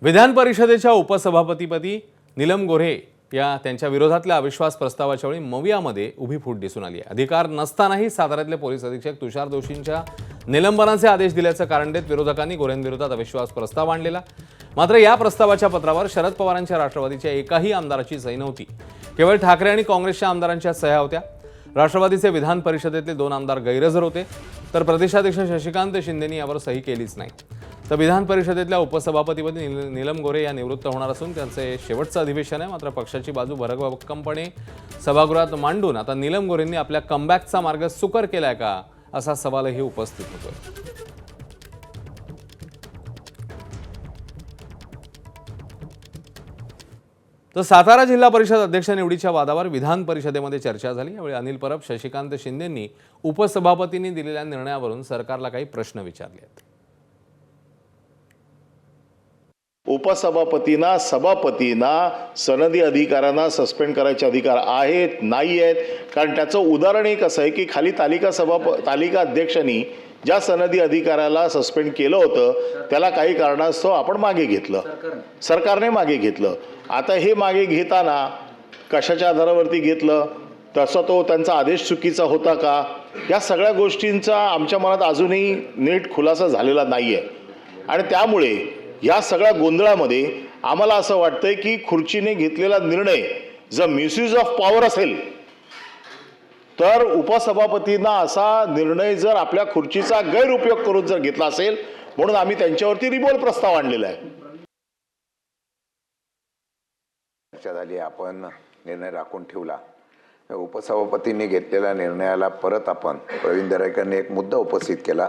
विधान परिषदेच्या उपसभापतीपदी नीलम गोऱ्हे या त्यांच्या विरोधातल्या अविश्वास प्रस्तावाच्या वेळी मवियामध्ये उभी फूट दिसून आली आहे। अधिकार नसतानाही साताऱ्यातले पोलीस अधीक्षक तुषार दोशींच्या निलंबनाचे आदेश दिल्याचं कारण देत विरोधकांनी गोऱ्हेंविरोधात अविश्वास प्रस्ताव आणलेला। मात्र या प्रस्तावाच्या पत्रावर शरद पवारांच्या राष्ट्रवादीच्या एकाही आमदाराची सही नव्हती। केवळ ठाकरे आणि काँग्रेसच्या आमदारांच्या सह्या होत्या। राष्ट्रवादीचे विधान परिषदेतले 2 आमदार गैरहजर होते, तर प्रदेशाध्यक्ष शशिकांत शिंदेंनी यावर सही केलीच नाही। तर विधान परिषदेतल्या उपसभापतीपदी नीलम गोऱ्हे या निवृत्त होणार असून त्यांचे शेवटचं अधिवेशन आहे। मात्र पक्षाची बाजू भरभक्कमपणे सभागृहात मांडून आता नीलम गोऱ्हेंनी आपल्या कमबॅकचा मार्ग सुकर केलाय का, असा सवालही उपस्थित होतोय। तर सातारा जिल्हा परिषद अध्यक्ष निवडीच्या वादावर विधान परिषदेमध्ये चर्चा झाली। यावेळी अनिल परब, शशिकांत शिंदेंनी उपसभापतींनी दिलेल्या निर्णयावरून सरकारला काही प्रश्न विचारले आहेत। उपसभापतींना सभापतींना सनदी अधिकाऱ्यांना सस्पेंड करायचे अधिकार आहेत नाही आहेत, कारण त्याचं उदाहरण एक असं आहे की खाली तालिका अध्यक्षांनी ज्या सनदी अधिकाऱ्याला सस्पेंड केलं होतं त्याला काही कारणास्तव आपण मागे घेतलं, सरकारने मागे घेतलं। आता हे मागे घेताना कशाच्या आधारावरती घेतलं, तसा तो त्यांचा आदेश चुकीचा होता का, या सगळ्या गोष्टींचा आमच्या मनात अजूनही नीट खुलासा झालेला नाही आहे। आणि त्यामुळे या सगळ्या गोंधळामध्ये आम्हाला असं वाटतंय की खुर्चीने घेतलेला निर्णय जर मिसयूज ऑफ पॉवर असेल तर उपसभापतींना असा निर्णय जर आपल्या खुर्चीचा गैरउपयोग करून जर घेतला असेल, म्हणून आम्ही त्यांच्यावरती रिबोल प्रस्ताव आणलेला आहे। चर्चा झाली, आपण निर्णय राखून ठेवला। उपसभापतींनी घेतलेल्या निर्णयाला परत आपण प्रवीण दरेकरांनी एक मुद्दा उपस्थित केला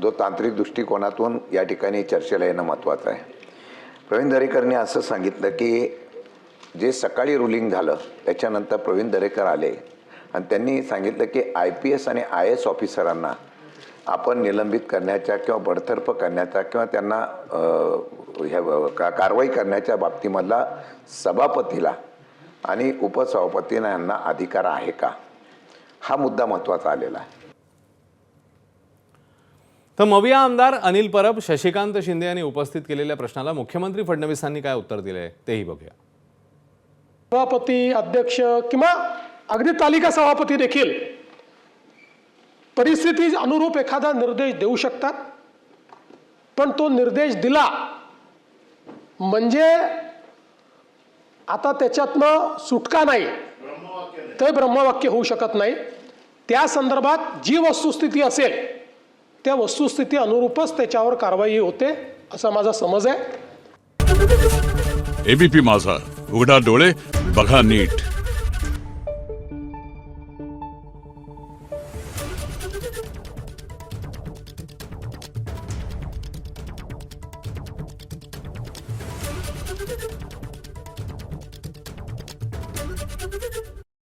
जो तांत्रिक दृष्टिकोनातून या ठिकाणी चर्चेला येणं महत्त्वाचं आहे। प्रवीण दरेकरांनी असं सांगितलं की जे सकाळी रुलिंग झालं त्याच्यानंतर प्रवीण दरेकर आले आणि त्यांनी सांगितलं की IPS आणि IAS ऑफिसरांना आपण निलंबित करण्याच्या किंवा बडतर्फ करण्याचा किंवा त्यांना कारवाई करण्याच्या बाबतीमधला सभापतीला आणि उपसभापतींना यांना अधिकार आहे का, हा मुद्दा महत्त्वाचा आलेला आहे। तर मविया आमदार अनिल परब, शशिकांत शिंदे यांनी उपस्थित केलेल्या प्रश्नाला मुख्यमंत्री फडणवीसांनी काय उत्तर दिले तेही बघूया। सभापती, अध्यक्ष किंवा अगदी तालिका सभापती देखील परिस्थिती अनुरूप एखादा निर्देश देऊ शकतात, पण तो निर्देश दिला म्हणजे आता त्याच्यातनं सुटका नाही, ते ब्रह्मवाक्य होऊ शकत नाही। त्या संदर्भात जी वस्तुस्थिती असेल त्या वस्तुस्थिती अनुरूपच त्याच्यावर कारवाई होते असा माझा समज आहे। ABP माझा, उघडा डोळे बघा नीट।